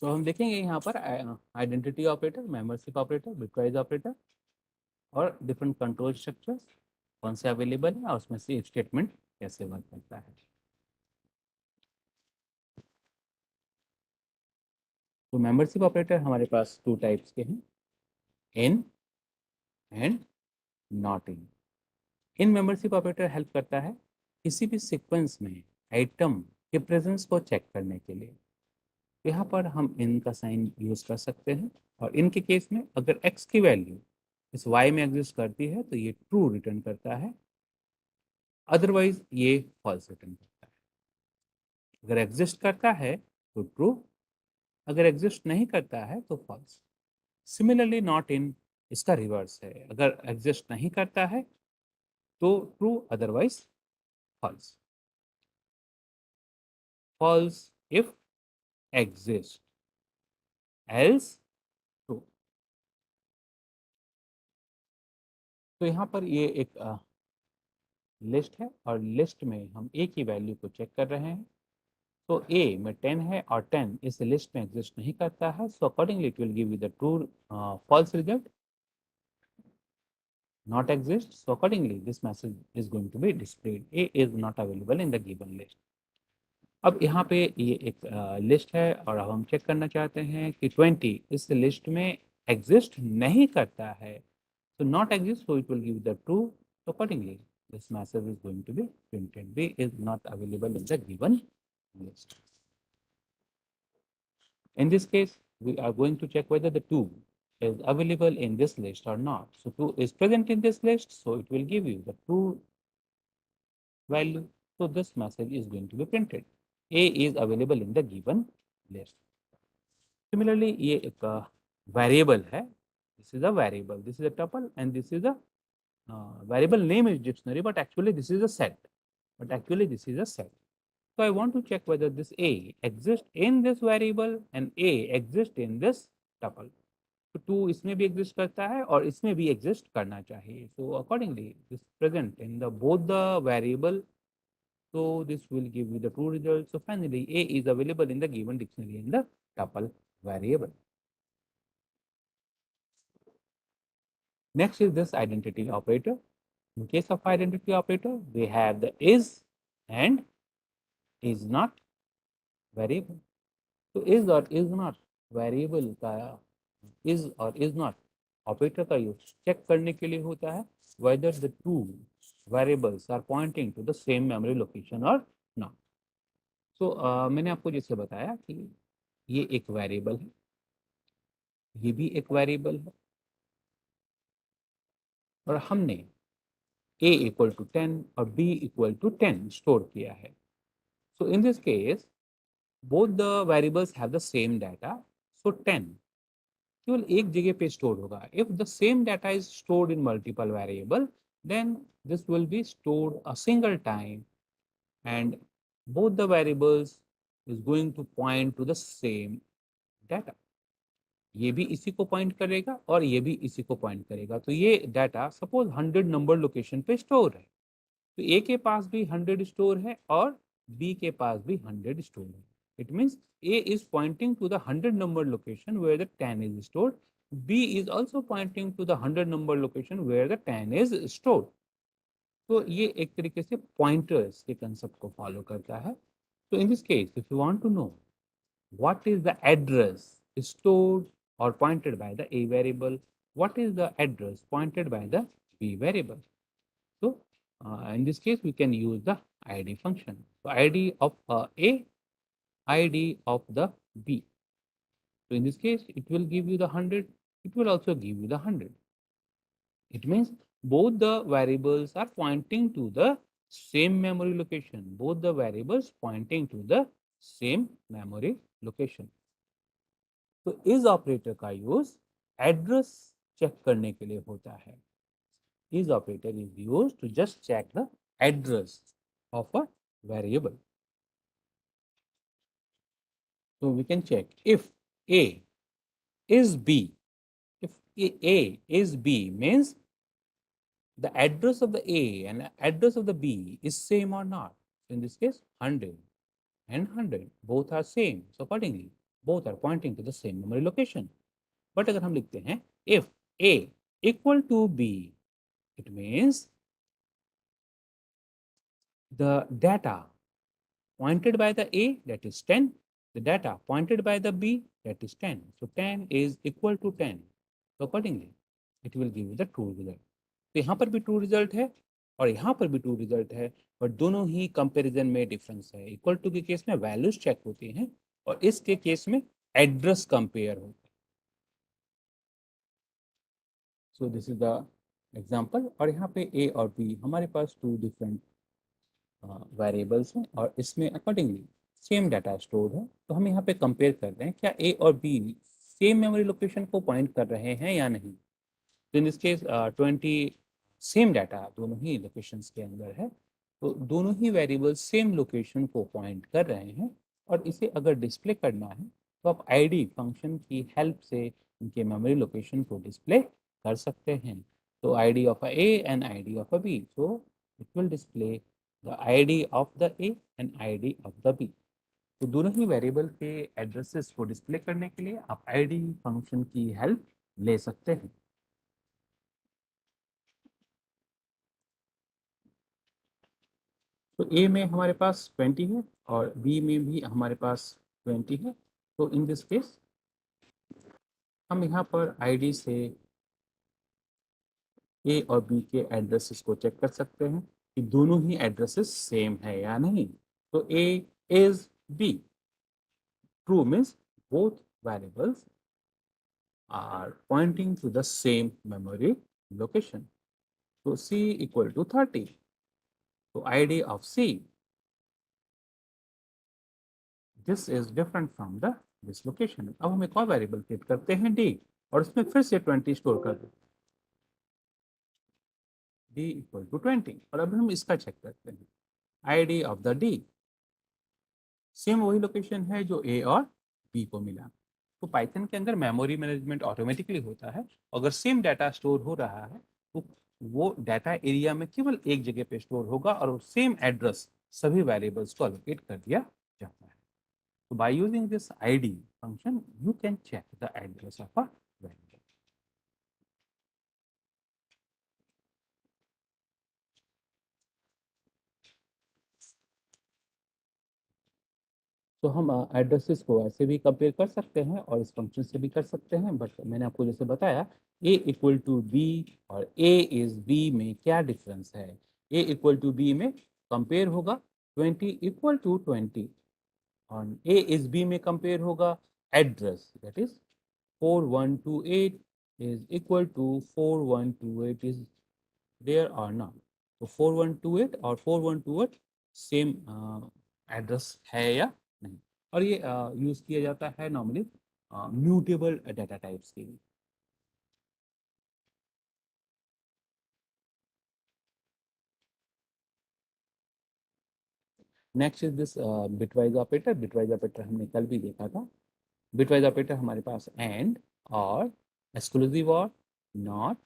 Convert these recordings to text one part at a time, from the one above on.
तो हम देखेंगे यहाँ पर identity operator, membership operator, bitwise operator और डिफरेंट कंट्रोल स्ट्रक्चर्स कौन से अवेलेबल है और उसमें से इफ स्टेटमेंट कैसे वर्क करता है। तो मेंबरशिप ऑपरेटर हमारे पास टू टाइप्स के हैं, in and not in. In membership operator help करता है किसी भी सीक्वेंस में आइटम के प्रेजेंस को चेक करने के लिए। यहाँ पर हम इन का साइन यूज कर सकते हैं और इन के केस में अगर x की वैल्यू इस y में एग्जिस्ट करती है तो ये ट्रू रिटर्न करता है, अदरवाइज ये फॉल्स रिटर्न करता है। अगर एग्जिस्ट करता है तो ट्रू, अगर एग्जिस्ट नहीं करता है तो फॉल्स। सिमिलरली नॉट इन इसका रिवर्स है, अगर एग्जिस्ट नहीं करता है तो true, otherwise false. False if exist, else true. तो यहाँ पर ये एक लिस्ट है और लिस्ट में हम a की वैल्यू को चेक कर रहे हैं। तो a में 10 है और 10 इस लिस्ट में एग्जिस्ट नहीं करता है, so accordingly it will give you the true false result, not exist, so accordingly this message is going to be displayed, a is not available in the given list. अब यहाँ पे ये एक list है और अब हम चेक करना चाहते हैं कि 20 इस लिस्ट में एग्जिस्ट नहीं करता है, so not exist, so it will give the true, so accordingly this message is going to be printed, b is not available in the given list. In this case, we are going to check whether the 2 is available in this list or not. So 2 is present in this list, so it will give you the true value. So this message is going to be printed. A is available in the given list. Similarly, ये एक variable है. This is a variable. This is a tuple, and this is a variable name is dictionary, but actually this is a set. So I want to check whether this A exists in this variable and A exists in this tuple. तो 2 इसमें भी exist करता है और इसमें भी exist करना चाहिए. So accordingly this present in the both the variable, so this will give you the true result. So finally A is available in the given dictionary in the tuple variable. Next is this identity operator. In case of identity operator, we have the is and is not variable. तो is और is not variable का is और is not operator का use check करने के लिए होता है whether the two variables are pointing to the same memory location और नॉट. सो मैंने आपको जैसे बताया कि ये एक वेरिएबल है, ये भी एक वेरिएबल है और हमने a इक्वल टू 10 और b इक्वल टू 10 स्टोर किया है. So in this case both the variables have the same data, so 10 केवल एक जगह पे स्टोर होगा. If the same data is stored in multiple variable then this will be stored a single time and both the variables is going to point to the same data. ये भी इसी को point करेगा और ये भी इसी को पॉइंट करेगा. तो ये डाटा सपोज 100 नंबर लोकेशन पे स्टोर है, तो ए के पास भी 100 स्टोर है और बी के पास भी 100 स्टोर है. It means A is pointing to the 100 number location where the 10 is stored. B is also pointing to the 100 number location where the 10 is stored. तो ये एक तरीके से पॉइंटर्स के कंसेप्ट को फॉलो करता है. So in this case, if you want to know what is the address stored or pointed by the A variable, what is the address pointed by the B variable? So in this case, we can use the ID function. So ID of A, ID of the B. So in this case, it will give you the 100. It will also give you the 100. It means both the variables are pointing to the same memory location. Both the variables pointing to the same memory location. तो इस operator का use address check करने के लिए होता है. इस operator is used to just check the address of a variable. So we can check if A is B. If A is B means the address of the A and address of the B is same or not. In this case, 100 and 100 both are same. So accordingly, both are pointing to the same memory location. But अगर हम लिखते हैं if a equal to b, it means the data pointed by the a, that is 10, the data pointed by the b, that is 10. So 10 is equal to 10. So accordingly it will give you the true result. तो यहाँ पर भी true result है और यहाँ पर भी true result है, बट दोनों ही कंपैरिजन में डिफरेंस है. इक्वल टू के केस में वैल्यूज चेक होती हैं और इसके केस में एड्रेस कंपेयर होता है. So this is the example. और यहाँ पे ए और बी हमारे पास टू डिफरेंट वेरिएबल्स हैं और इसमें अकॉर्डिंगली सेम डाटा स्टोर्ड है. तो हम यहाँ पे कंपेयर कर रहे हैं क्या ए और बी सेम मेमोरी लोकेशन को पॉइंट कर रहे हैं या नहीं. तो in this case 20 same data दोनों ही लोकेशंस के अंदर है, तो दोनों ही वेरिएबल सेम लोकेशन को पॉइंट कर रहे हैं. और इसे अगर डिस्प्ले करना है तो आप आईडी फंक्शन की हेल्प से इनके मेमोरी लोकेशन को डिस्प्ले कर सकते हैं. तो ID of a A and ID of a B, so it will display the ID of the A and ID of the B. तो दोनों ही वेरिएबल के एड्रेसेस को डिस्प्ले करने के लिए आप आईडी फंक्शन की हेल्प ले सकते हैं. तो ए में हमारे पास 20 है और बी में भी हमारे पास 20 है. तो इन दिस केस हम यहाँ पर आईडी से ए और बी के एड्रेसेस को चेक कर सकते हैं कि दोनों ही एड्रेसेस सेम है या नहीं. तो A is B, true means both variables are pointing to the same memory location. So C equal to 30. So ID of C, this is different from the this location. अब हम एक और variable create करते हैं D और उसमें फिर से 20 स्टोर कर देते हैं. D equal to 20. और अब हम इसका चेक करते हैं. ID of the D same वही लोकेशन है जो A और B को मिला. तो पाइथन के अंदर मेमोरी मैनेजमेंट ऑटोमेटिकली होता है. अगर सेम डाटा स्टोर हो रहा है तो वो डाटा एरिया में केवल एक जगह पे स्टोर होगा और सेम एड्रेस सभी वेरिएबल्स को अलोकेट कर दिया जाता है. So by using this ID function, you can check the address of a variable. तो हम एड्रेसेस को ऐसे भी कंपेयर कर सकते हैं और इस फंक्शन से भी कर सकते हैं. बट मैंने आपको जैसे बताया a इक्वल टू बी और a इज b में क्या डिफरेंस है. a इक्वल टू b में कंपेयर होगा 20 इक्वल टू 20 और a इज b में कंपेयर होगा address, that is 4128 is equal to 4128 is there or not. तो 4128 और 4128 सेम एड्रेस है या नहीं. और ये यूज किया जाता है नॉर्मली म्यूटेबल डाटा टाइप्स के लिए. Next is this bitwise operator. Bitwise operator हमने कल भी देखा था. बिटवाइज ऑपरेटर हमारे पास एंड और एक्सक्लूसिव और not,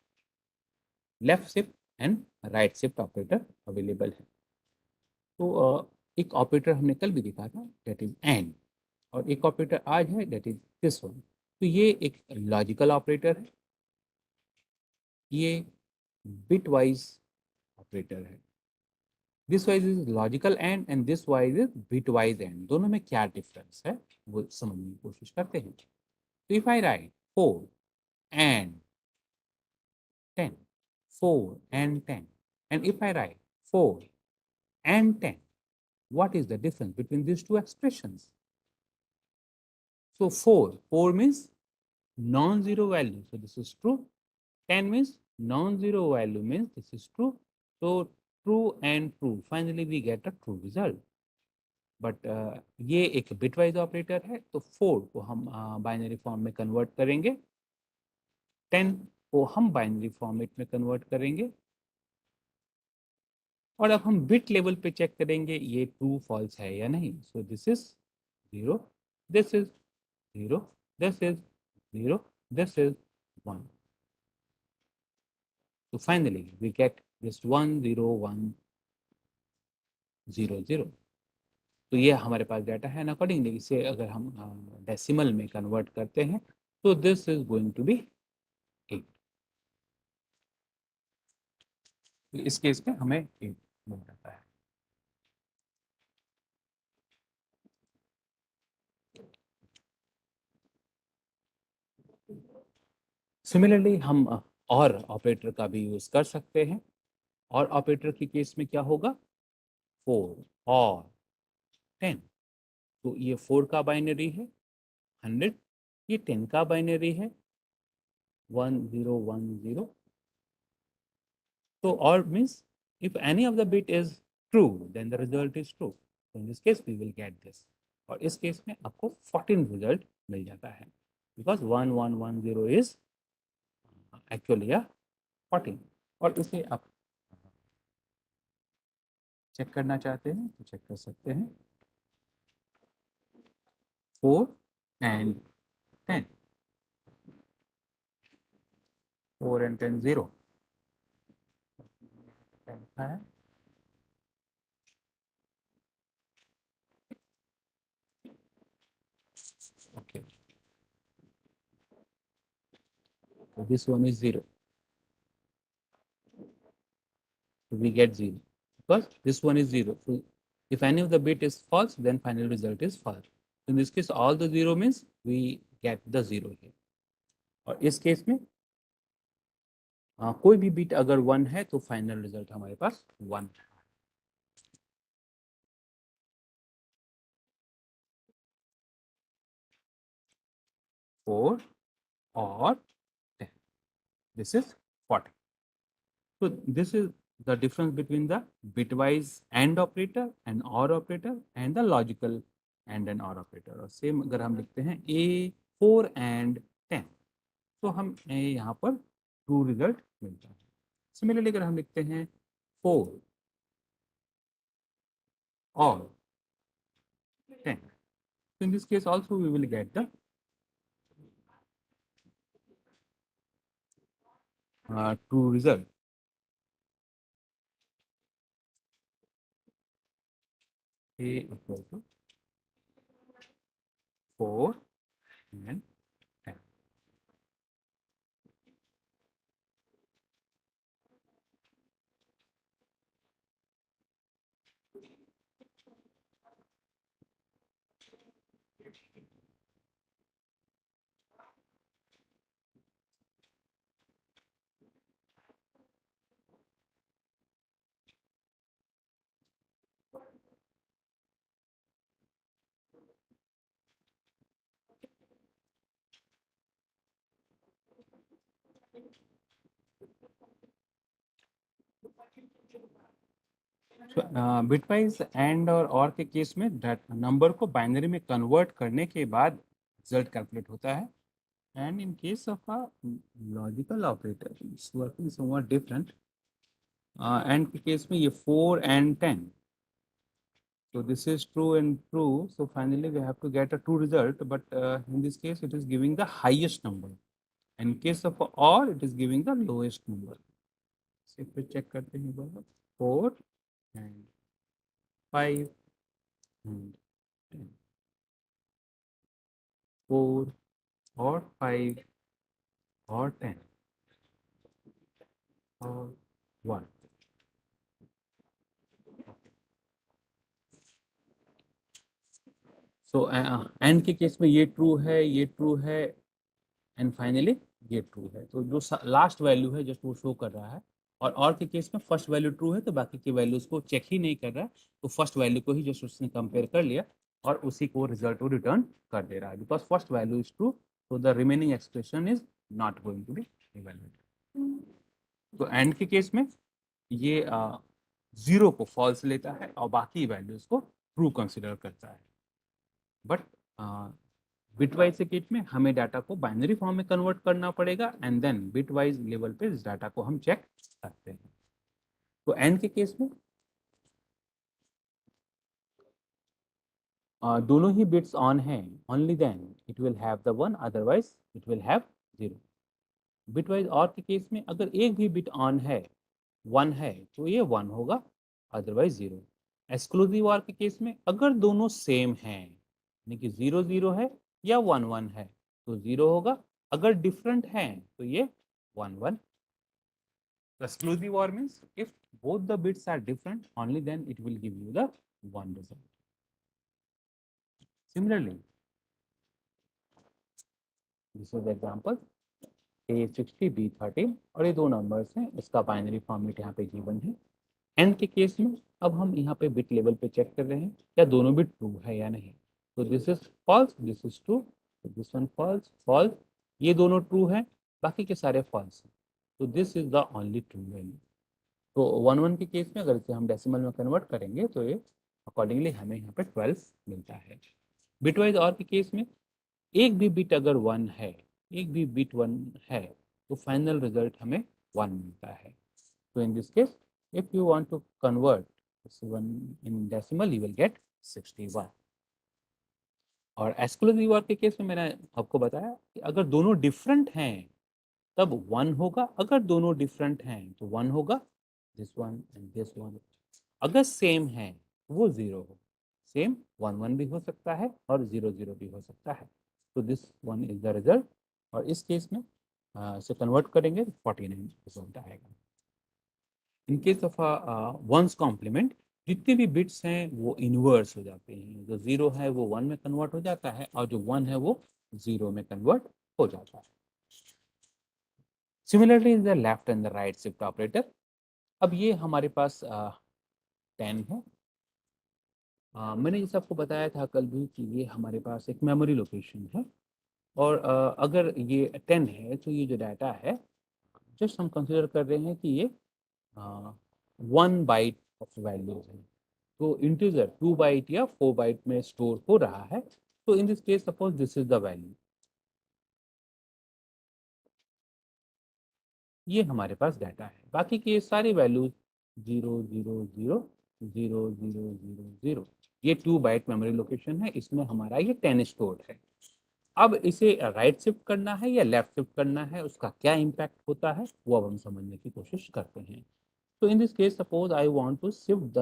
left shift and right shift operator available है. तो एक ऑपरेटर हमने कल भी देखा था, दैट इज एंड. और एक ऑपरेटर आज है, दैट इज दिस वन. तो ये एक लॉजिकल ऑपरेटर है, ये बिट वाइज ऑपरेटर है. This wise is logical and this wise is bit wise and. दोनों में क्या डिफरेंस है वो समझने की कोशिश करते हैं. तो if I right 4 and 10, 4 and 10, and if I write 4 and 10, what is the difference between these two expressions? So 4 means non-zero value, so this is true. 10 means non-zero value, means this is true. So true and true, finally we get a true result. But ये एक bitwise operator है. तो 4 को हम binary form में convert करेंगे, 10 को हम बाइनरी फॉर्मेट में कन्वर्ट करेंगे और अब हम बिट लेवल पे चेक करेंगे ये ट्रू फॉल्स है या नहीं. सो this is 0, this is 0, this is 0, this is 1. So finally we get this 1 0 1 0 0. तो ये हमारे पास डाटा है, एंड अकॉर्डिंगली इसे अगर हम डेसिमल में कन्वर्ट करते हैं तो this is going to be 8। इस केस में हमें 8 मिल जाता है। सिमिलरली हम और ऑपरेटर का भी यूज कर सकते हैं। और ऑपरेटर के केस में क्या होगा, 4 और 10। तो ये 4 का बाइनरी है 100, ये 10 का बाइनरी है 1010। So or means if any of the bit is true, then the result is true. So in this case we will get this. और इस केस में आपको 14 रिजल्ट मिल जाता है, बिकॉज 1110 इज एक्चुअली 14। और इसे आप चेक करना चाहते हैं तो चेक कर सकते हैं, 4 and 10, 4 and 10 0 है। Okay, so this one is 0, so we get 0 because this one is 0. So if any of the bit is false, then final result is false. In this case all the 0 means we get the 0 here. और इस case में कोई भी bit अगर 1 है तो final result हमारे पास 1 है। फोर और 10, this is 40. So this is the difference between the bitwise AND operator and OR operator and the logical AND and OR operator. और सेम अगर हम लिखते हैं A 4 and 10 तो हम यहाँ पर ट्रू रिजल्ट मिलता है। सिमिलरली अगर हम लिखते हैं 4 और 10, so in this case also we will get the true result. A equal to 4 and 10. Bitwise and और के केस में नंबर को बाइनरी में कन्वर्ट करने के बाद रिजल्ट कैलकुलेट होता है। And in case of a logical operator it's working somewhat different. And के केस में ये 4 and 10, so this is true and true, so finally we have to get a true result, but in this case it is giving the highest number. In case of OR it is giving the lowest number. So फिर check करते हैं बराबर 4 and 5 and 10, 4 और 5 और 10 और 1। So and के case में ये ट्रू है, ये ट्रू है, एंड फाइनली ये ट्रू है। तो जो लास्ट वैल्यू है जस्ट वो शो कर रहा है। और के केस में फर्स्ट वैल्यू ट्रू है तो बाकी की वैल्यूज को चेक ही नहीं कर रहा है, तो फर्स्ट वैल्यू को ही जस्ट उसने कंपेयर कर लिया और उसी को रिजल्ट को रिटर्न कर दे रहा है, because first value is true, तो the remaining expression is not going to be evaluated. तो एंड के केस में ये 0 को फॉल्स लेता है और बाकी वैल्यूज को ट्रू कंसिडर करता है। बट बिटवाइज सर्किट में हमें डाटा को बाइनरी फॉर्म में कन्वर्ट करना पड़ेगा एंड देन बिटवाइज लेवल पे इस डाटा को हम चेक करते हैं। तो एंड के केस में दोनों ही बिट्स ऑन हैं, only then it will have the 1, otherwise it will have 0। Bitwise और के केस में अगर एक भी बिट ऑन है 1 है तो ये 1 होगा, अदरवाइज 0। एक्सक्लूसिव ऑर के केस में अगर दोनों सेम हैं, यानी कि 0 0 है या 1 1 है, तो 0 होगा। अगर डिफरेंट हैं तो ये 1 1। Exclusive OR means if both the bits are different, only then it will give you the one result. Similarly, this is the example A60 B13 और ये दो नंबर्स हैं, इसका बाइनरी फॉर्मेट यहाँ पे गिवन है। एंड के केस में अब हम यहाँ पे बिट लेवल पे चेक कर रहे हैं क्या दोनों बिट ट्रू है या नहीं। तो this is false, this is true, this one false false, ये दोनों ट्रू हैं, बाकी के सारे फॉल्स हैं। तो this is the only true value. तो 1 1 के केस में अगर इसे हम डेसिमल में कन्वर्ट करेंगे तो ये अकॉर्डिंगली हमें यहाँ पे 12 मिलता है। बिटवाइज और के केस में एक भी बिट अगर 1 है, एक भी बिट 1 है, तो फाइनल रिजल्ट हमें 1 मिलता है। तो in this case if you want to convert this one in decimal you will get 61। और एक्सक्लूसिव OR के केस में मैंने आपको बताया कि अगर दोनों डिफरेंट हैं तब 1 होगा, अगर दोनों डिफरेंट हैं तो 1 होगा, this one and this one. अगर सेम है वो 0 हो, सेम 1 1 भी हो सकता है और 0 0 भी हो सकता है। तो this one is the result. और इस केस में इसे कन्वर्ट करेंगे तो 49 रिजल्ट आएगा। In case of ones complement जितने भी बिट्स हैं वो इनवर्स हो जाते हैं, जो 0 है वो 1 में कन्वर्ट हो जाता है और जो 1 है वो 0 में कन्वर्ट हो जाता है। Similarly in the left and the right shift operator, अब ये हमारे पास 10 है। मैंने जैसे आपको बताया था कल भी कि ये हमारे पास एक मेमोरी लोकेशन है और अगर ये 10 है तो ये जो डाटा है जस्ट हम कंसिडर कर रहे हैं कि ये 1 बाइट ऑफ वैल्यूज है। तो इंटीजर 2 बाइट या 4 बाइट में स्टोर हो रहा है। तो in this case suppose this is the value, ये हमारे पास डाटा है। बाकी के सारी वैल्यूज 0 0 0 0 0 0 0, ये 2 बाइट मेमोरी लोकेशन है, इसमें हमारा ये 10 स्टोर्ड है। अब इसे राइट शिफ्ट करना है या लेफ्ट शिफ्ट करना है, उसका क्या इम्पैक्ट होता है वो अब हम समझने की कोशिश करते हैं। तो in this case suppose I want to shift the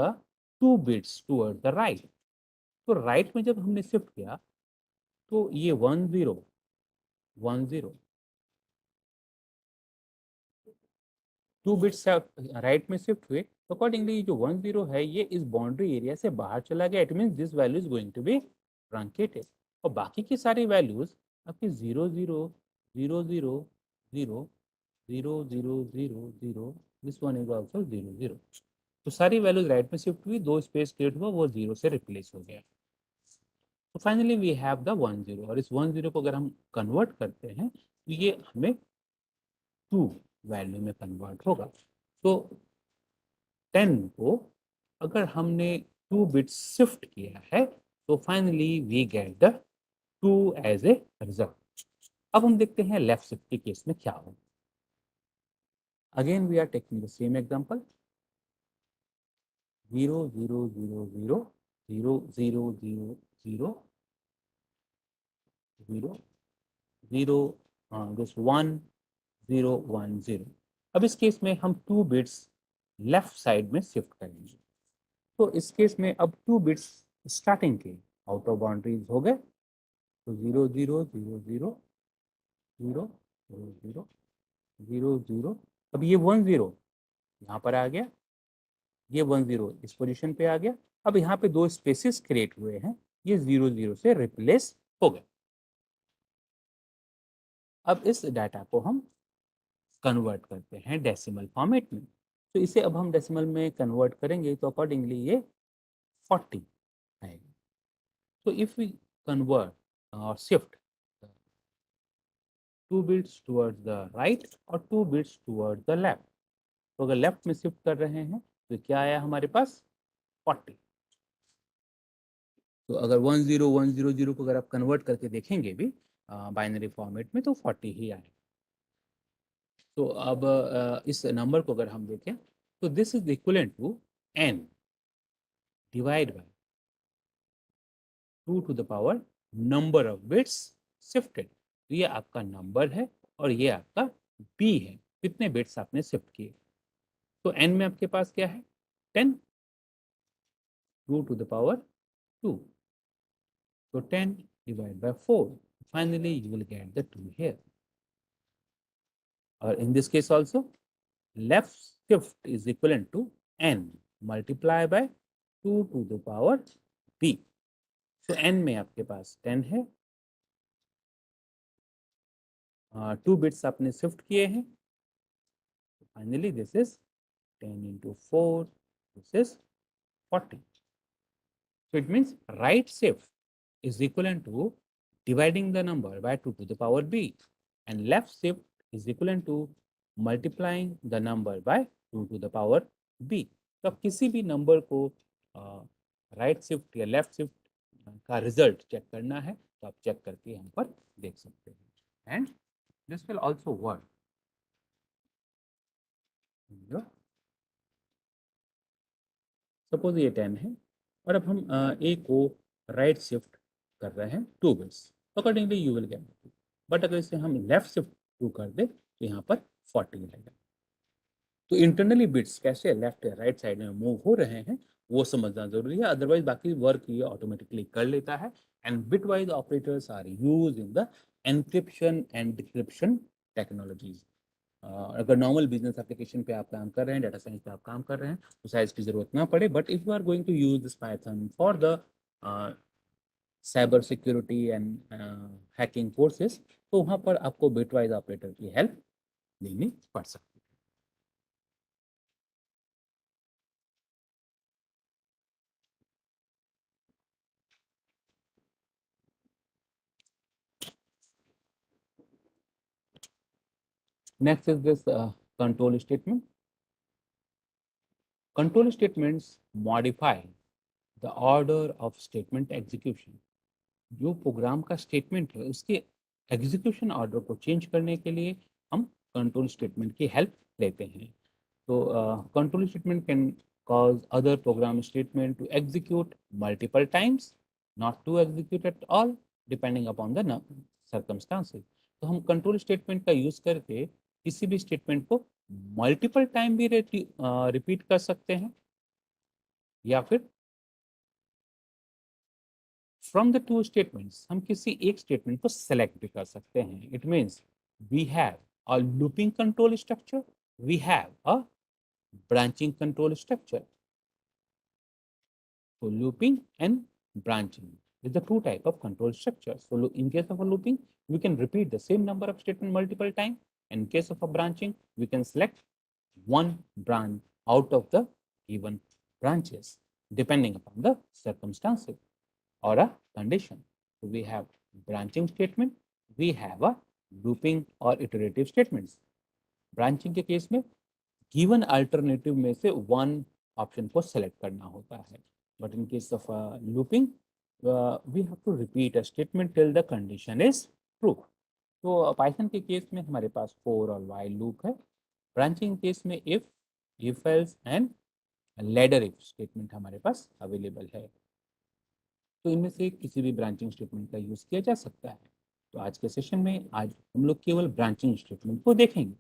2 bits toward the right. तो राइट में जब हमने शिफ्ट किया तो ये 1 0 1 0, 2 बिट्स राइट में शिफ्ट हुए, तो अकॉर्डिंगली जो 1 0 है ये इस बाउंड्री एरिया से बाहर चला गया। It mean this value is going to be truncated. और बाकी की सारी वैल्यूज आपकी 0 0 0 0 0 0 0 0 0, दिस वन इज ऑल्सो 0 0। तो सारी वैल्यूज राइट में शिफ्ट हुई, दो स्पेस क्रिएट हुआ, वो 0 से रिप्लेस हो गया। तो फाइनली वी हैव द 1 0 और इस 1 0 को अगर हम कन्वर्ट करते हैं तो ये हमें 2 वैल्यू में कन्वर्ट होगा। तो 10 को अगर हमने 2 बिट्स शिफ्ट किया है तो finally we get the 2 as a result. अब हम देखते हैं लेफ्ट शिफ्ट के केस में क्या होगा। Again we are taking the same example 0 0 0 0 0 0 0 0 0 0 this 1 0 1 0। अब इस केस में हम 2 बिट्स लेफ्ट साइड में शिफ्ट करेंगे। तो इस केस में अब 2 बिट्स स्टार्टिंग के आउट ऑफ बाउंड्रीज हो गए। तो 0 0 0 0 0 0 0 0 0। अब ये 1 0 यहाँ पर आ गया, ये 1 0 इस पोजीशन पे आ गया। अब यहाँ पे दो स्पेसेस क्रिएट हुए हैं, ये 0 0 से रिप्लेस हो गए। अब इस डाटा को हम कन्वर्ट करते हैं डेसिमल फॉर्मेट में। तो इसे अब हम डेसिमल में कन्वर्ट करेंगे तो अकॉर्डिंगली ये 40 आएगा। तो इफ वी कन्वर्ट और shift 2 bits towards the right और 2 बिट्स टुवर्ड्स द लेफ्ट, तो अगर लेफ्ट में शिफ्ट कर रहे हैं तो क्या आया हमारे पास 40। तो अगर 1 0 1 0 0 को अगर आप कन्वर्ट करके देखेंगे भी बाइनरी फॉर्मेट में तो 40 ही आए। तो अब इस नंबर को अगर हम देखें तो this is equivalent to n divide by 2 to the power number of bits shifted. तो ये आपका नंबर है और ये आपका b है, कितने बिट्स आपने शिफ्ट किए। तो n में आपके पास क्या है 10, 2 to the power 2. So 10 divided by 4. Finally, you will get the 2 here. Or in this case also, left shift is equivalent to n multiply by 2 to the power b. So n में आपके पास 10 है, 2 bits आपने shift किए हैं. Finally, this is 10 into 4, this is 40. So it means right shift is equivalent to dividing the number by 2 to the power b, and left shift is equivalent to multiplying the number by 2 to the power b. तो आप किसी भी number को right shift या left shift का result check करना है तो आप चेक करके यहाँ पर देख सकते हैं. And this will also work. Suppose ये 10 है और अब हम ए को राइट शिफ्ट कर रहे हैं 2 bits. Accordingly you will gate 2. But अगर इसे हम लेफ्ट शिफ्ट 2 कर दे तो यहाँ पर 40 रहेगा. तो इंटरनली बिट्स कैसे लेफ्ट या राइट साइड में मूव हो रहे हैं वो समझना जरूरी है, अदरवाइज बाकी वर्क ये ऑटोमेटिकली कर लेता है. And bit wise operators are use in the encryption and decryption technologies. अगर नॉर्मल बिजनेस एप्लीकेशन पे आप काम कर रहे हैं, डाटा साइंस पे आप काम कर रहे हैं तो शायद इसकी जरूरत ना पड़े. But if you are going to use this Python for the cyber security and hacking courses तो वहाँ पर आपको बिटवाइज ऑपरेटर की हेल्प लेनी पड़ सकती है. Next is this control statement. Control statements modify the order of statement execution. जो प्रोग्राम का स्टेटमेंट है उसके एग्जीक्यूशन ऑर्डर को चेंज करने के लिए हम कंट्रोल स्टेटमेंट की हेल्प लेते हैं. तो control statement can cause other program statement to execute multiple times, not to execute at all, depending upon the circumstances. तो हम कंट्रोल स्टेटमेंट का यूज करके किसी भी स्टेटमेंट को मल्टीपल टाइम भी रिपीट कर सकते हैं या फिर फ्रॉम द टू स्टेटमेंट्स हम किसी एक स्टेटमेंट को सेलेक्ट भी कर सकते हैं. It means we have a looping control structure, we have a branching control structure. So looping and branching is the two type of control structure. So in case of a looping, we can repeat the same number of statement multiple times. In case of a branching, we can select one branch out of the given branches depending upon the circumstances or a condition. So we have branching statement, we have a looping or iterative statements. Branching के case में given alternative में से one option को select करना होता है. But in case of looping we have to repeat a statement till the condition is true. तो Python के केस में हमारे पास फॉर और व्हाइल लूप है. ब्रांचिंग केस में if else and ladder if statement हमारे पास अवेलेबल है. तो इनमें से किसी भी ब्रांचिंग स्टेटमेंट का यूज किया जा सकता है. तो आज के सेशन में आज हम लोग केवल ब्रांचिंग स्टेटमेंट को देखेंगे.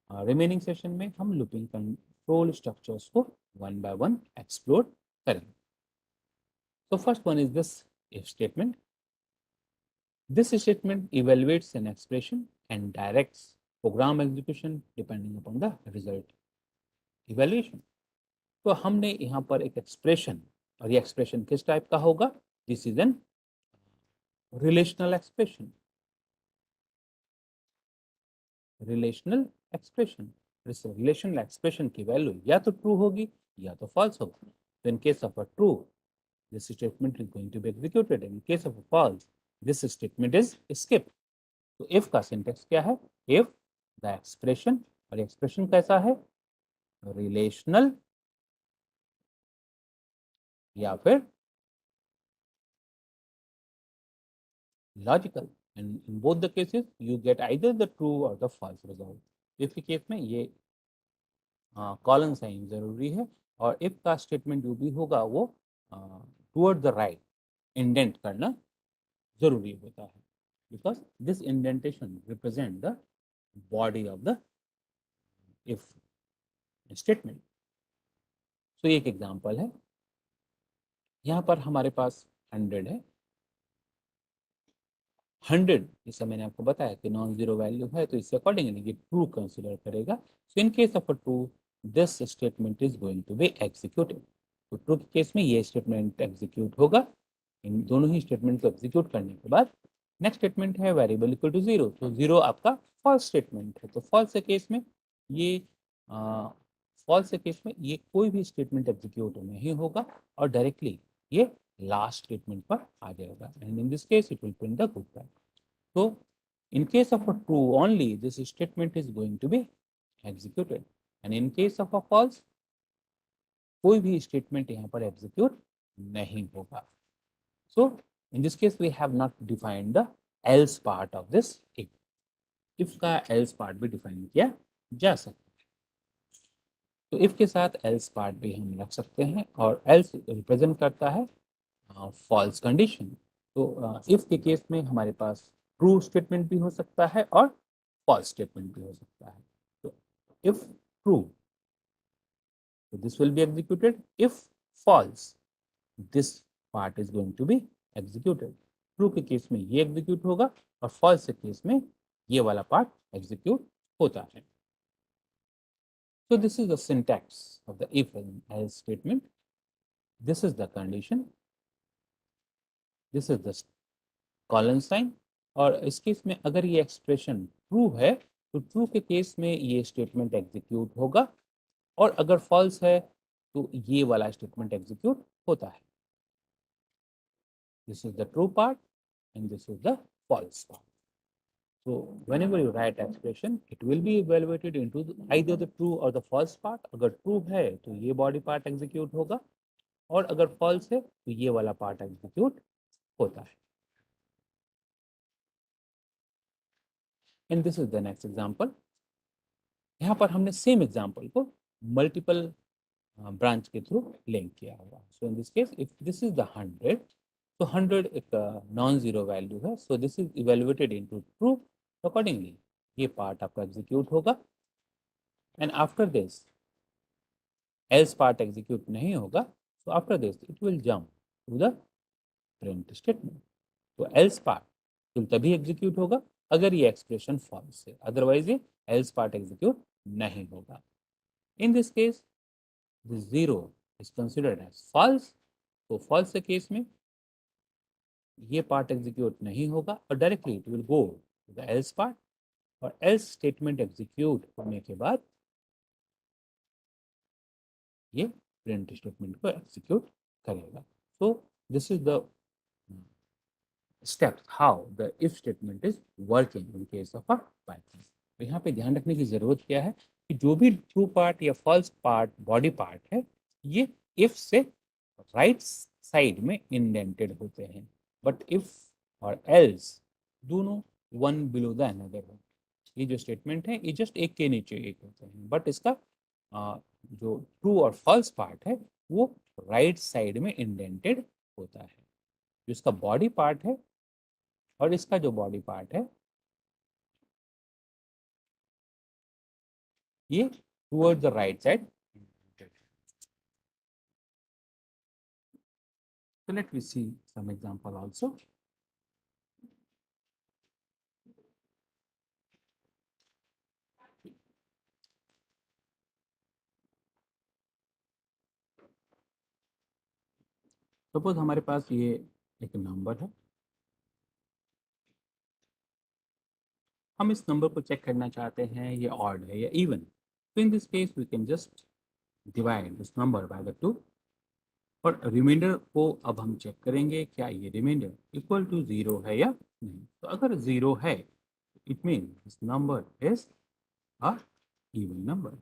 रिमेनिंग सेशन में हम लूपिंग कंट्रोल स्ट्रक्चर्स को वन बाय वन एक्सप्लोर करेंगे. So first one is this if statement. This statement evaluates an expression and directs program execution depending upon the result. Evaluation. तो हमने यहाँ पर एक एक्सप्रेशन और ये एक्सप्रेशन किस टाइप का होगा? This is an relational expression. Relational expression. इस रिलेशनल एक्सप्रेशन की वैल्यू या तो ट्रू होगी या तो फॉल्स होगी. तो इन case of a true this statement is going to be executed. In case of false, this statement is skipped. तो if का सिंटेक्स क्या है? if the expression और expression कैसा है? रिलेशनल या फिर logical. and in both the cases you get either the true or the false result. if के केस में ये कॉलन साइन जरूरी है और if का स्टेटमेंट जो भी होगा वो टुवर्ड द राइट इंडेंट करना जरूरी होता है. because this indentation represent the body of the if statement. So एक एग्जांपल है. यहाँ पर हमारे पास 100 है। 100 जैसा मैंने आपको बताया कि नॉन जीरो वैल्यू है, तो इससे अकॉर्डिंगली ये ट्रू कंसिडर करेगा। So in case of a true, this statement is going to be executed. तो ट्रू के केस में ये स्टेटमेंट एग्जीक्यूट होगा। इन दोनों ही स्टेटमेंट को एग्जीक्यूट करने के बाद नेक्स्ट स्टेटमेंट है वेरिएबल इक्वल टू जीरो, तो जीरो आपका फॉल्स स्टेटमेंट है। तो फॉल्स के केस में ये फॉल्स के केस में ये कोई भी स्टेटमेंट एग्जीक्यूट नहीं होगा और डायरेक्टली ये लास्ट स्टेटमेंट पर आ जाएगा, and in this case it will print the good type. So in case of a true only, this statement is going to be executed, and in case of a false, कोई भी statement यहाँ पर execute नहीं होगा। So in this case we have not defined the else part of this if. if का else part भी define किया जा सकता है। तो if के साथ else part भी हम रख सकते हैं, और else represent करता है false condition। तो if के केस में हमारे पास ट्रू स्टेटमेंट भी हो सकता है और false statement भी हो सकता है। तो if true, so this will be executed. If false, this part is going to be executed. True के केस में ये execute होगा और false के केस में ये वाला part execute होता है। So this is the syntax of the if and else statement. This is the condition. This is the colon sign। और इस केस में अगर ये एक्सप्रेशन ट्रू है तो ट्रू के केस में ये स्टेटमेंट एग्जीक्यूट होगा, और अगर फॉल्स है तो ये वाला स्टेटमेंट एग्जीक्यूट होता है। This is the true part and this is the false part. So whenever you write expression, it will be evaluated into either the true or the false part। अगर true है तो ये body part execute होगा, और अगर false है तो ये वाला part execute होता है। And this is the next example। यहाँ पर हमने सेम एग्जाम्पल को मल्टीपल ब्रांच के थ्रू लिंक किया हुआ। So in this case if this is the 100, तो 100 एक नॉन जीरो वैल्यू है, so this is evaluated into true. Accordingly ये पार्ट आपका एग्जीक्यूट होगा, and after this else part execute नहीं होगा। So after this it will jump to the print statement. तो else part तभी एग्जीक्यूट होगा अगर ये एक्सप्रेशन फॉल्स है, अदरवाइज ये एल्स पार्ट एग्जीक्यूट नहीं होगा। In this case the zero is considered as false। तो false के केस में ये पार्ट एग्जीक्यूट नहीं होगा और directly it will go to the else part, और एल्स स्टेटमेंट एग्जीक्यूट होने के बाद ये प्रिंट स्टेटमेंट को एग्जीक्यूट करेगा। So this is the steps how the if statement is working in case of a Python। तो यहाँ पे ध्यान रखने की जरूरत क्या है कि जो भी ट्रू पार्ट या फॉल्स पार्ट बॉडी पार्ट है, ये इफ से राइट साइड में इंडेंटेड होते हैं, बट इफ और एल्स दोनों वन बिलो द अनदर है। ये जो स्टेटमेंट है ये जस्ट एक के नीचे एक होते हैं, बट इसका जो ट्रू और फॉल्स पार्ट है वो राइट साइड में इंडेंटेड होता है। जो इसका बॉडी पार्ट है और इसका जो बॉडी पार्ट है ये toward the right side. So let me see some example also। Suppose हमारे पास ये एक नंबर है, हम इस नंबर को चेक करना चाहते हैं ये ऑड है या इवन। तो in this case we can just divide this number by the 2, और रिमाइंडर को अब हम चेक करेंगे क्या ये रिमाइंडर इक्वल टू जीरो है या नहीं। तो अगर जीरो है it mean this number is a even number.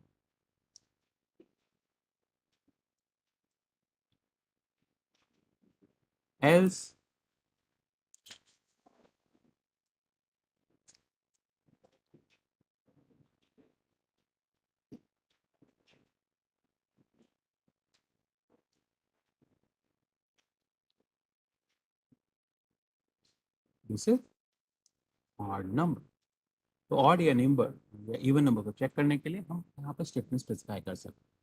Else this is odd number. तो ऑड या नंबर या इवन नंबर को चेक करने के लिए हम यहाँ पर स्टेटमेंट स्पेसिफाई कर सकते हैं।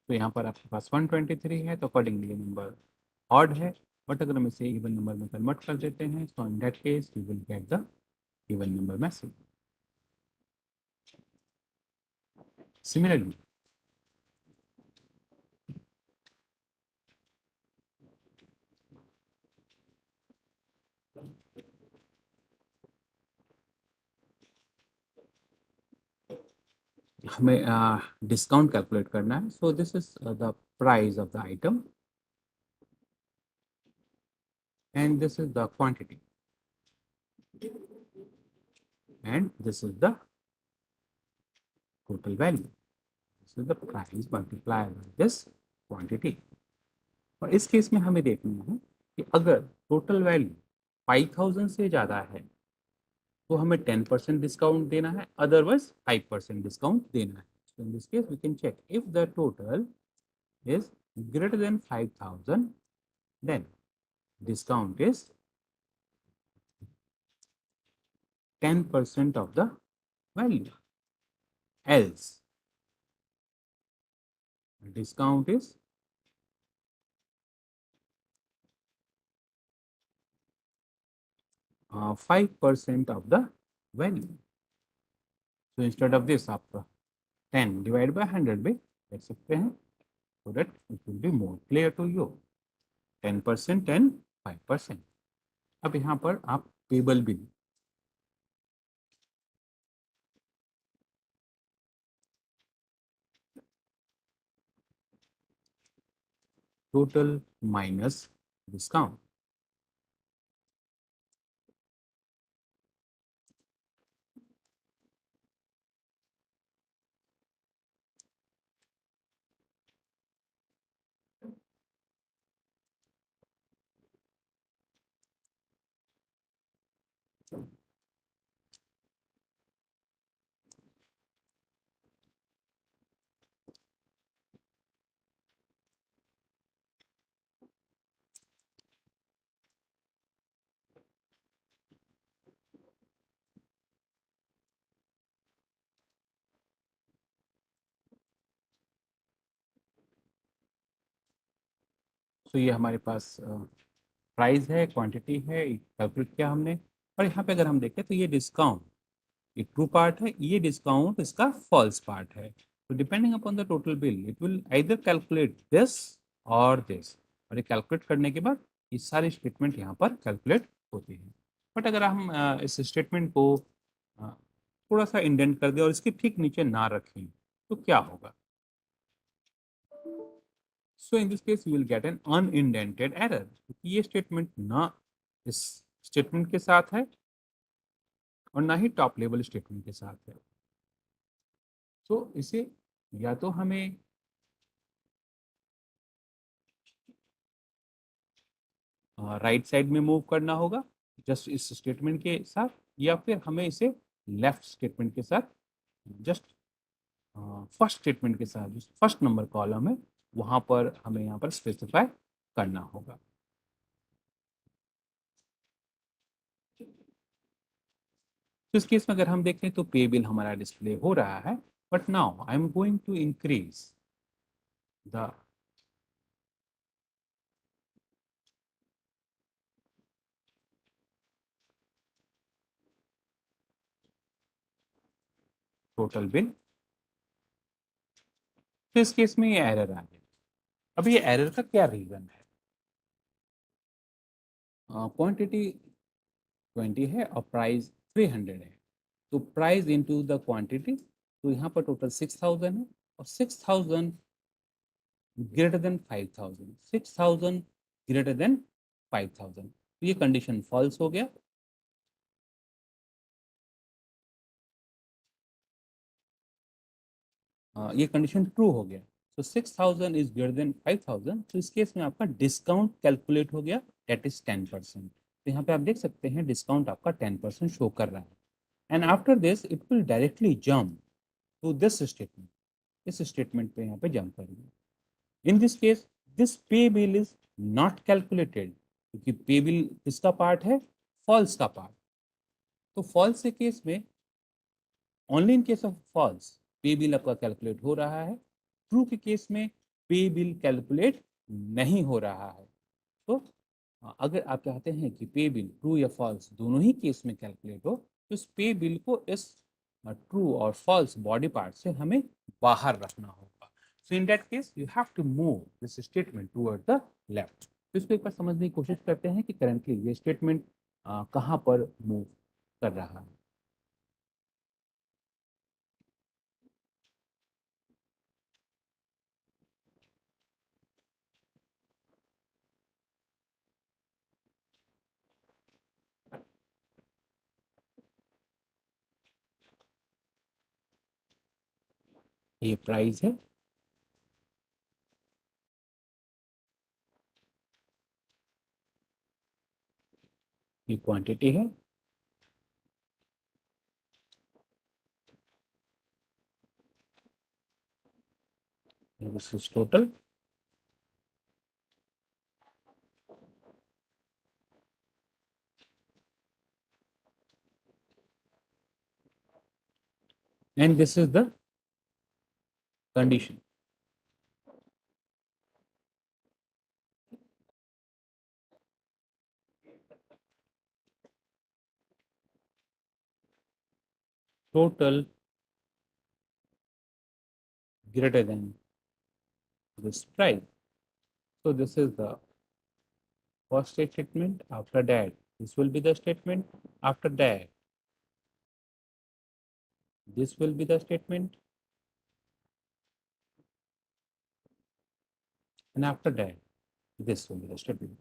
तो यहाँ पर आपके पास 123 है, तो अकॉर्डिंगली ये नंबर ऑड है। बट अगर हम इसे इवन नंबर में कन्वर्ट कर देते हैं, so in that case you will get the even number message. Similarly हमें डिस्काउंट कैलकुलेट करना है। So this is the price of the item and this is the quantity and this is the total value. This is the price multiplied by this quantity. और इस case में हमें देखना है कि अगर टोटल वैल्यू 5000 से ज़्यादा है तो हमें 10% डिस्काउंट देना है, अदरवाइज 5% डिस्काउंट देना है। So in this case we can check if the total is greater than 5000, then discount is 10% of the value, else discount is 5% of the value. So instead of this आप 10 divided by 100 भी लिख सकते हैं, so that it will be more clear to you. 10%, 10, 5%. अब यहाँ पर आप payable bill total minus discount, तो ये हमारे पास प्राइस है, क्वांटिटी है, कैलकुलेट किया हमने। और यहाँ पे अगर हम देखें तो ये डिस्काउंट एक ट्रू पार्ट है, ये डिस्काउंट इसका फॉल्स पार्ट है। तो depending upon the total bill it will either calculate this और दिस, और ये कैलकुलेट करने के बाद ये सारी स्टेटमेंट यहाँ पर कैलकुलेट होती है। बट अगर हम इस स्टेटमेंट को थोड़ा सा इंडेंट कर दें और इसके ठीक नीचे ना रखें तो क्या होगा? So in this case you will get an unindented error, क्योंकि ये स्टेटमेंट ना इस स्टेटमेंट के साथ है और ना ही टॉप लेवल स्टेटमेंट के साथ है। तो इसे या तो हमें राइट साइड में मूव करना होगा जस्ट इस स्टेटमेंट के साथ, या फिर हमें इसे लेफ्ट स्टेटमेंट के साथ जस्ट फर्स्ट स्टेटमेंट के साथ जो फर्स्ट नंबर कॉलम है वहां पर हमें यहाँ पर स्पेसिफाई करना होगा। तो इस केस में अगर हम देखें तो पे बिल हमारा डिस्प्ले हो रहा है, but now I am going to increase the total bill. तो इस केस में ये एरर आ गया। अब ये एरर का क्या रीजन है? क्वांटिटी 20 है और प्राइस 300 है, तो प्राइस इनटू द क्वांटिटी, तो यहाँ पर टोटल 6000 है और 6000 ग्रेटर देन 5000, 6000 ग्रेटर देन 5000, तो ये कंडीशन फॉल्स हो गया। ये कंडीशन ट्रू हो गया। तो 6000 इज ग्रेटर देन 5000, तो इस केस में आपका डिस्काउंट कैलकुलेट हो गया, दैट इज 10%। तो यहाँ पे आप देख सकते हैं डिस्काउंट आपका 10% शो कर रहा है। And after this it will directly jump to this statement, इस स्टेटमेंट पे यहाँ पे जंप करेंगे। In this case this pay bill is not calculated, क्योंकि पे बिल किसका पार्ट है? फॉल्स का पार्ट। तो फॉल्स के केस में only in case of false pay bill आपका कैलकुलेट हो रहा है। ट्रू के केस में पे बिल कैलकुलेट नहीं हो रहा है। तो अगर आप चाहते हैं कि पे बिल ट्रू या फॉल्स दोनों ही केस में कैलकुलेट हो, तो इस पे बिल को इस ट्रू और फॉल्स बॉडी पार्ट से हमें बाहर रखना होगा। So in that case you have to move this statement toward the left. तो इसको एक बार समझने की कोशिश करते हैं कि करंटली ये स्टेटमेंट कहाँ पर मूव कर रहा है। ये प्राइस है, ये क्वांटिटी है, this is total, and this is the condition. Total greater than this price. So this is the first statement. After that, this will be the statement. After that, this will be the statement. And after that, this will be the statement.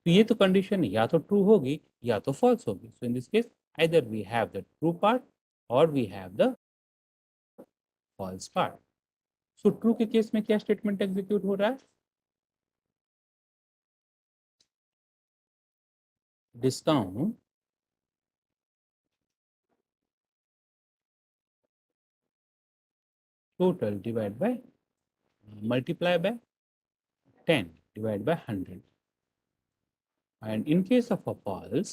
तो ये तो condition या तो true होगी या तो false होगी। So in this case either we have the true part और we have the false part. So true के केस में क्या स्टेटमेंट एग्जीक्यूट हो रहा है? Discount total divide by multiply by 10 divided by 100. And in case of a false,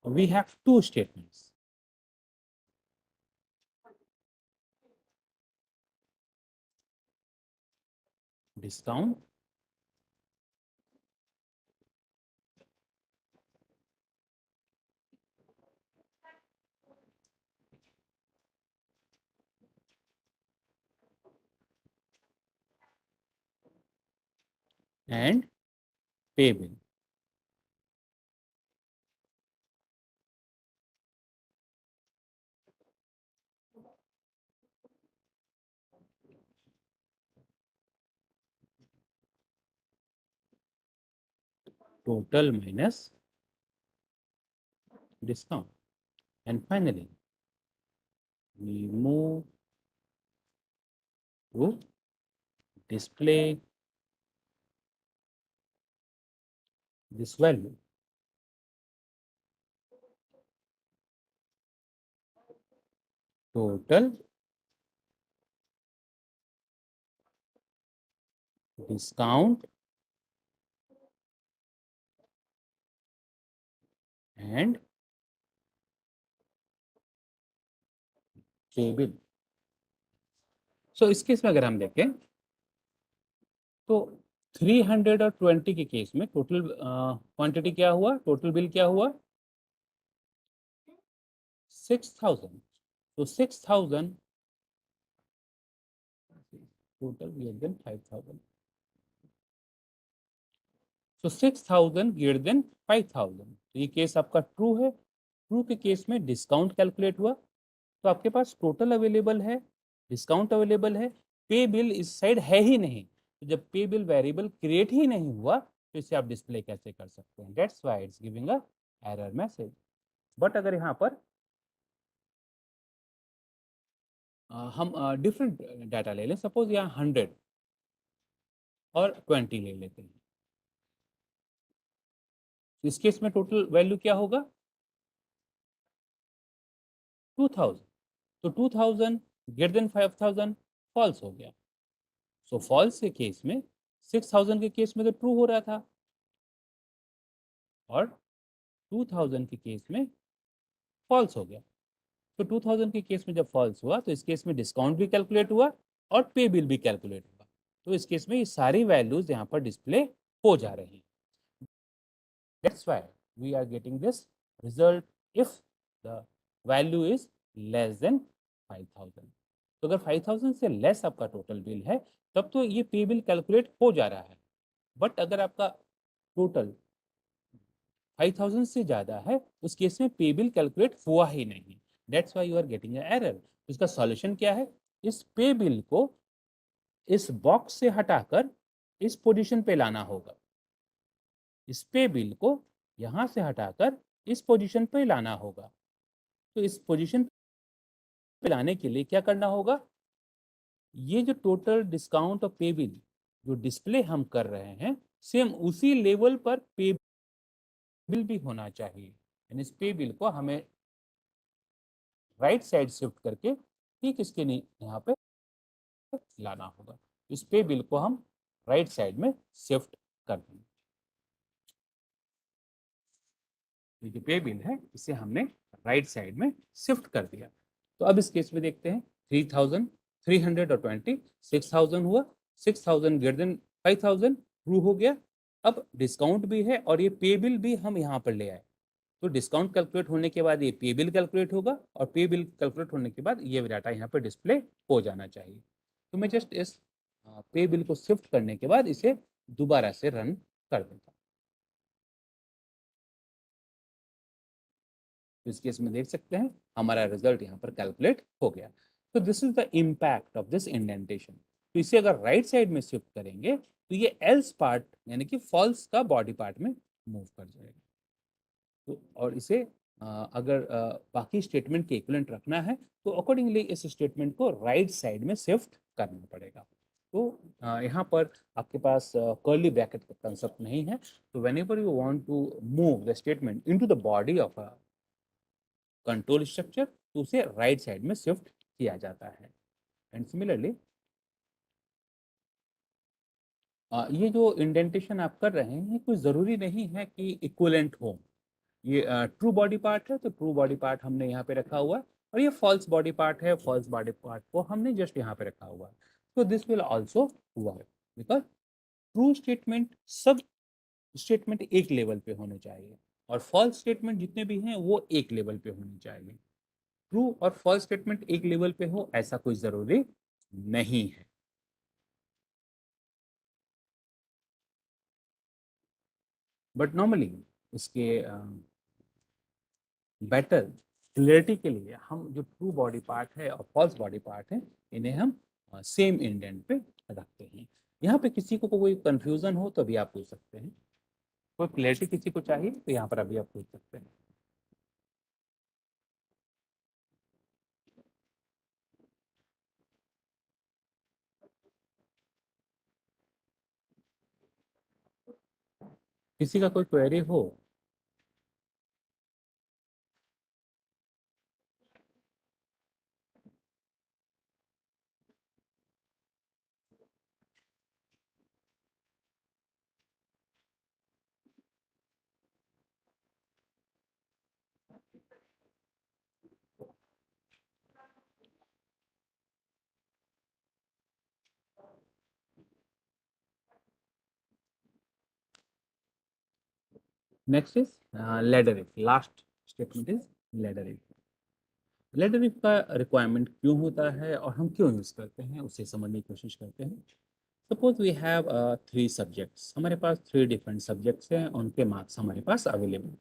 we have two statements. Discount and payable. Total minus discount. And finally, we move to display this value. Total discount and payable. So इस case में अगर हम देखें तो 320 के case में total quantity क्या हुआ, टोटल बिल क्या हुआ? 6000. तो 6000 total greater than 5000. So 6000 greater than 5000. तो ये केस आपका ट्रू है। ट्रू के केस में डिस्काउंट कैलकुलेट हुआ, तो आपके पास टोटल अवेलेबल है, डिस्काउंट अवेलेबल है, पे बिल इस साइड है ही नहीं। तो जब पे बिल वेरिएबल क्रिएट ही नहीं हुआ तो इसे आप डिस्प्ले कैसे कर सकते हैं? That's why it's giving a error message. But अगर यहाँ पर हम डिफरेंट डाटा ले लें, सपोज यहाँ 100 और 20 ले लेते हैं, इस केस में टोटल वैल्यू क्या होगा? 2000। तो 2000 ग्रेटर देन 5000 फॉल्स हो गया। सो फॉल्स के केस में 6000 के केस में तो ट्रू हो रहा था, और 2000 के केस में फॉल्स हो गया। तो 2000 के केस में जब फॉल्स हुआ तो इस केस में डिस्काउंट भी कैलकुलेट हुआ और पे बिल भी कैलकुलेट होगा। तो इस केस में ये सारी वैल्यूज यहाँ पर डिस्प्ले हो जा रही हैं। That's why we are getting this result if the value is less than 5000। तो अगर 5000 से लेस आपका टोटल बिल है तब तो ये पे बिल कैलकुलेट हो जा रहा है। बट अगर आपका टोटल 5000 से ज़्यादा है उस केस में पे बिल कैलकुलेट हुआ ही नहीं। That's why you are getting error. इसका सॉल्यूशन क्या है? इस पे बिल को इस बॉक्स से हटाकर इस पोजीशन पे लाना होगा। इस पे बिल को यहाँ से हटाकर इस पोजीशन पे लाना होगा। तो इस पोजीशन पे लाने के लिए क्या करना होगा? ये जो टोटल डिस्काउंट और पे बिल जो डिस्प्ले हम कर रहे हैं सेम उसी लेवल पर पे बिल भी होना चाहिए। यानी इस पे बिल को हमें राइट साइड शिफ्ट करके ठीक इसके यहाँ पे लाना होगा। इस पे बिल को हम राइट साइड में शिफ्ट कर देंगे। ये जो पे बिल है इसे हमने राइट साइड में शिफ्ट कर दिया। तो अब इस केस में देखते हैं 3320 6000 हुआ। 6000 ग्रेटर देन 5000 ट्रू हो गया। अब डिस्काउंट भी है और ये पे बिल भी हम यहाँ पर ले आए। तो डिस्काउंट कैलकुलेट होने के बाद ये पे बिल कैलकुलेट होगा और पे बिल कैलकुलेट होने के बाद ये डाटा यहाँ पर डिस्प्ले हो जाना चाहिए। तो मैं जस्ट इस पे बिल को शिफ्ट करने के बाद इसे दोबारा से रन कर देता हूँ। तो इस केस में देख सकते हैं हमारा रिजल्ट यहाँ पर कैलकुलेट हो गया। तो this is the impact of this indentation. तो इसे अगर राइट साइड में शिफ्ट करेंगे तो ये एल्स पार्ट यानी कि फॉल्स का बॉडी पार्ट में मूव कर जाएगा। तो और इसे अगर बाकी स्टेटमेंट के इक्विवेलेंट रखना है तो अकॉर्डिंगली इस स्टेटमेंट को राइट साइड में शिफ्ट करना पड़ेगा। तो यहाँ पर आपके पास कर्ली ब्रैकेट का कंसेप्ट नहीं है। तो whenever you want to move the statement into the body of a control structure तो उसे राइट साइड में शिफ्ट किया जाता है। एंड सिमिलरली ये जो इंडेंटेशन आप कर रहे हैं कोई ज़रूरी नहीं है कि इक्विवेलेंट हो। ये ट्रू बॉडी पार्ट है तो ट्रू बॉडी पार्ट हमने यहाँ पे रखा हुआ है और ये फॉल्स बॉडी पार्ट है फॉल्स बॉडी पार्ट को हमने जस्ट यहाँ पे रखा हुआ है। तो this will also work because true statement सब स्टेटमेंट एक लेवल पे होने चाहिए और फॉल्स स्टेटमेंट जितने भी हैं वो एक लेवल पे होने चाहिए। ट्रू और फॉल्स स्टेटमेंट एक लेवल पे हो ऐसा कोई ज़रूरी नहीं है। बट नॉर्मली इसके बेटर क्लियरिटी के लिए हम जो ट्रू बॉडी पार्ट है और फॉल्स बॉडी पार्ट है इन्हें हम सेम इंडेंट पे रखते हैं। यहाँ पे किसी को कोई कंफ्यूजन हो तो अभी आप पूछ सकते हैं। कोई क्लियरिटी किसी को चाहिए तो यहाँ पर अभी आप पूछ सकते हैं। किसी का कोई क्वेरी हो? Next is ladder if. Last statement is ladder if. Ladder if का रिक्वायरमेंट क्यों होता है और हम क्यों यूज करते हैं उसे समझने की कोशिश करते हैं। Suppose we have 3 subjects. हमारे पास 3 डिफरेंट सब्जेक्ट्स हैं उनके मार्क्स हमारे पास अवेलेबल।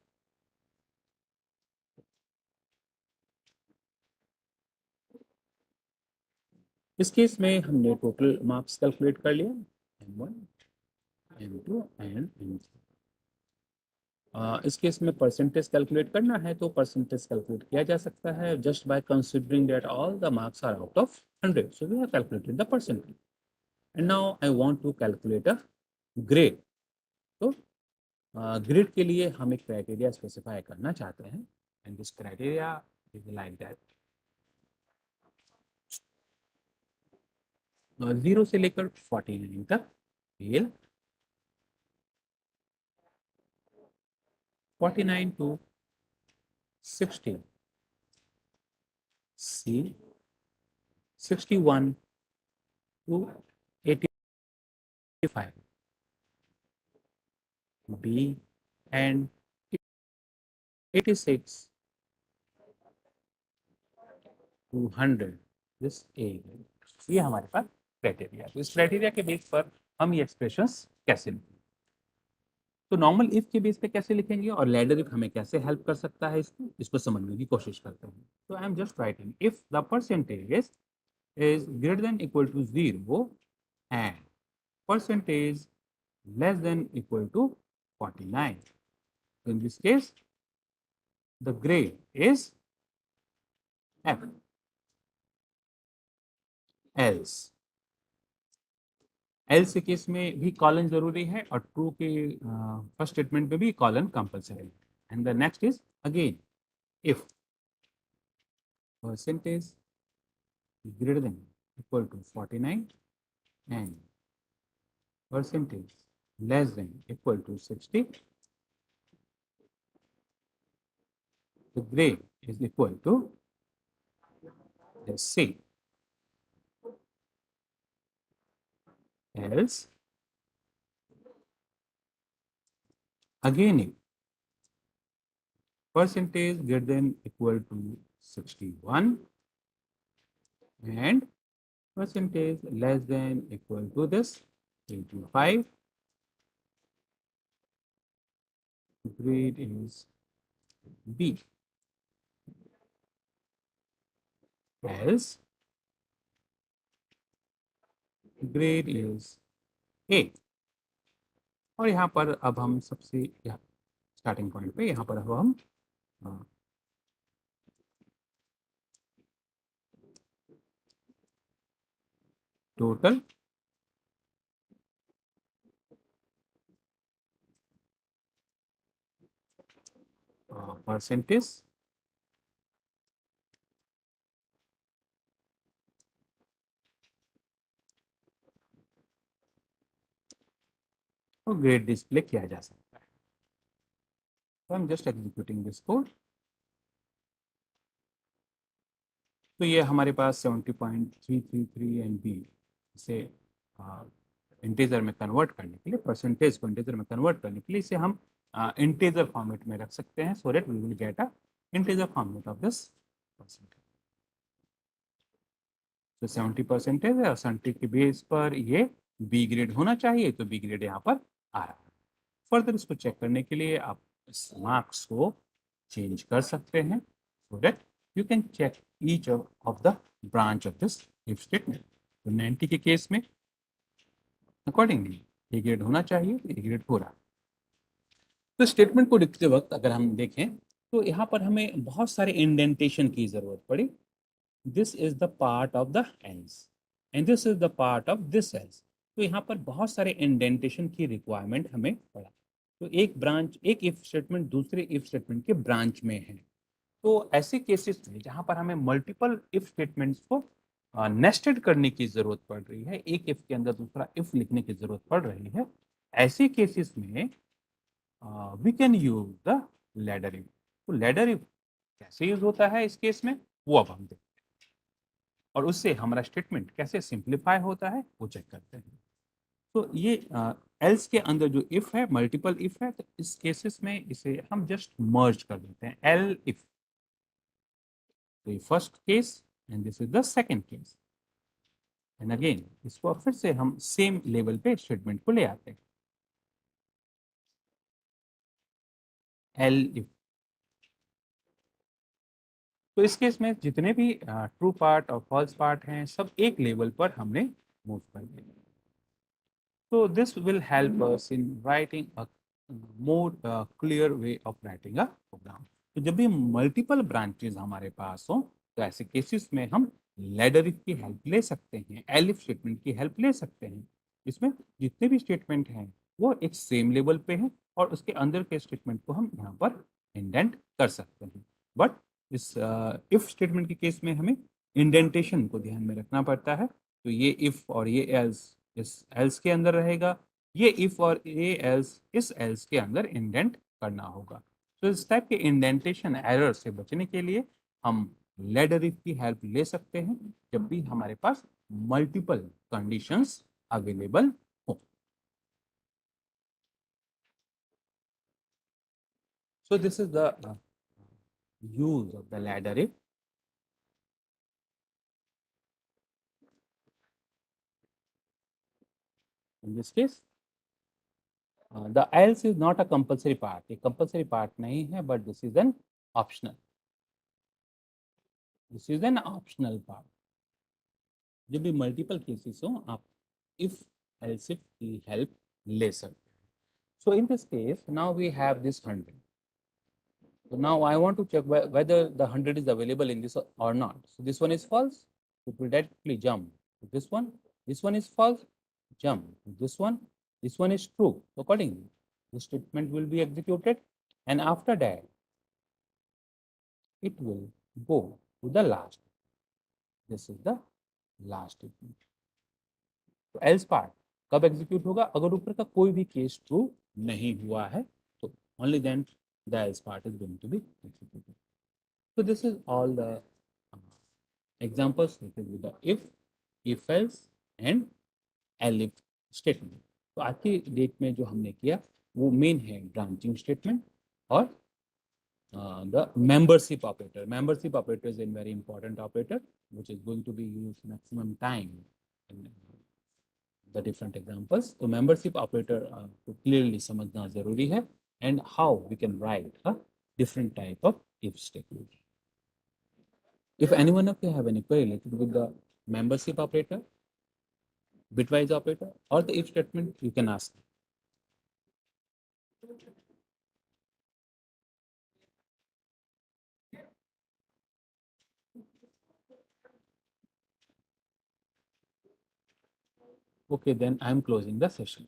इस केस में हमने टोटल मार्क्स कैलकुलेट कर लिया M1 M2 एंड M3। इस केस में परसेंटेज कैलकुलेट करना है तो परसेंटेज कैलकुलेट किया जा सकता है just by considering that all the marks are out of 100। So we have calculated the percentage and now I want to calculate a grade. तो ग्रेड के लिए हम एक क्राइटेरिया स्पेसिफाई करना चाहते हैं and this criteria is like that 0 से लेकर 49 तक fail, 49 to 60 C, 61 to 85, B and 86 to 100 this A। ये हमारे पास क्राइटेरिया। तो इस क्राइटेरिया के बेस पर हम ये एक्सप्रेशंस कैसे लिखेंगे? तो नॉर्मल इफ के बेस पे कैसे लिखेंगे और लैडर इफ हमें कैसे हेल्प कर सकता है, इसको समझने की कोशिश करते हैं। तो I am just writing if the percentage is greater than equal to 0 and percentage less than equal to 49. In this case, the grade is F. Else. Else case में भी कॉलन जरूरी है और ट्रू के फर्स्ट स्टेटमेंट में भी colon compulsory. And the next is again if percentage greater than equal to 49 and percentage less than equal to 60, the grade is equal to, let's see, else again if percentage greater than equal to 61 and percentage less than equal to this 85, grade is B। Else grade is A। और यहाँ पर अब हम सबसे starting point पे यहाँ पर अब हम टोटल परसेंटेज और ग्रेड डिस्प्ले किया जा सकता है। तो हम जस्ट एग्जीक्यूटिंग दिस कोड। तो ये हमारे पास 70.333 एंड बी इसे इंटीजर में कन्वर्ट करने के लिए, परसेंटेज को इंटीजर में कन्वर्ट करने के लिए इसे हम इंटीजर फॉर्मेट में रख सकते हैं, so that we will get a integer format of this percentage. तो 70% है और 70 के बेस पर ये बी ग्रेड होना चाहिए, तो बी ग्रेड यहाँ पर आ रहा है। फर्दर इसको चेक करने के लिए आप इस मार्क्स को चेंज कर सकते हैं, so that you can check each of the branch of this if statement. तो 90 के केस में अकॉर्डिंगली ए ग्रेड होना चाहिए, ए ग्रेड हो रहा है। तो स्टेटमेंट को लिखते वक्त अगर हम देखें तो यहाँ पर हमें बहुत सारे इंडेंटेशन की जरूरत पड़ी। This is the part of the L's and this is the part of this else. तो यहाँ पर बहुत सारे इंडेंटेशन की रिक्वायरमेंट हमें पड़ा। तो एक ब्रांच, एक इफ स्टेटमेंट दूसरे इफ स्टेटमेंट के ब्रांच में है। तो ऐसे केसेस में जहाँ पर हमें मल्टीपल इफ स्टेटमेंट्स को नेस्टेड करने की जरूरत पड़ रही है, एक इफ के अंदर दूसरा इफ लिखने की जरूरत पड़ रही है, ऐसे केसेस में we can use the ladder if. तो लैडर इफ कैसे यूज होता है इस केस में, वो अब हम देखते हैं और उससे हमारा स्टेटमेंट कैसे सिंप्लीफाई होता है वो चेक करते हैं। तो ये एल्स के अंदर जो इफ है, मल्टीपल इफ है, तो इस केसेस में इसे हम जस्ट मर्ज कर देते हैं, एल इफ। तो ये first case and this is the second case. And again इसको फिर से हम सेम लेवल पे स्टेटमेंट को ले आते हैं, एल इफ। तो इस केस में जितने भी ट्रू पार्ट और फॉल्स पार्ट हैं सब एक लेवल पर हमने मूव कर दिया। तो this will help us in writing a more clear way of writing a program. तो जब भी मल्टीपल ब्रांचेस हमारे पास हो तो ऐसे केसेस में हम लैडर इफ की हेल्प ले सकते हैं, एलिफ स्टेटमेंट की हेल्प ले सकते हैं। इसमें जितने भी स्टेटमेंट हैं वो एक सेम लेवल पे हैं और उसके अंदर के स्टेटमेंट को हम यहाँ पर इंडेंट कर सकते हैं। बट इस इफ स्टेटमेंट के केस में हमें इंडेंटेशन को ध्यान में रखना पड़ता है। तो ये इफ और ये एल्स इस एल्स के अंदर रहेगा, ये इफ और ये एल्स इस एल्स के अंदर इंडेंट करना होगा। तो इस टाइप के इंडेंटेशन एरर से बचने के लिए हम लैडर इफ की हेल्प ले सकते हैं जब भी हमारे पास मल्टीपल कंडीशंस अवेलेबल हो. So this is the use of the ladder if. In this case, the else is not a compulsory part. A compulsory part नहीं है, but this is an optional. This is an optional part. जब भी multiple cases हो आप if else if की help ले सकते. So in this case, now we have this 100. So now I want to check whether the 100 is available in this or not. So this one is false. It will directly jump to this one is false, jump to this one is true. So accordingly, the statement will be executed, and after that, it will go to the last. This is the last statement. तो else part कब execute होगा? अगर ऊपर का कोई भी case true नहीं हुआ है तो only then the else part is going to be executed. So this is all the examples related with the if else and elif statement. तो आज की डेट में जो हमने किया वो मेन है ब्रांचिंग स्टेटमेंट और the membership operator. Membership operator is a very important operator which is going to be used maximum time in the different examples. So membership operator to clearly समझना जरूरी है, and how we can write a different type of if statement. If anyone of you have any query related with the membership operator, bitwise operator, or the if statement, you can ask. Okay, then I am closing the session.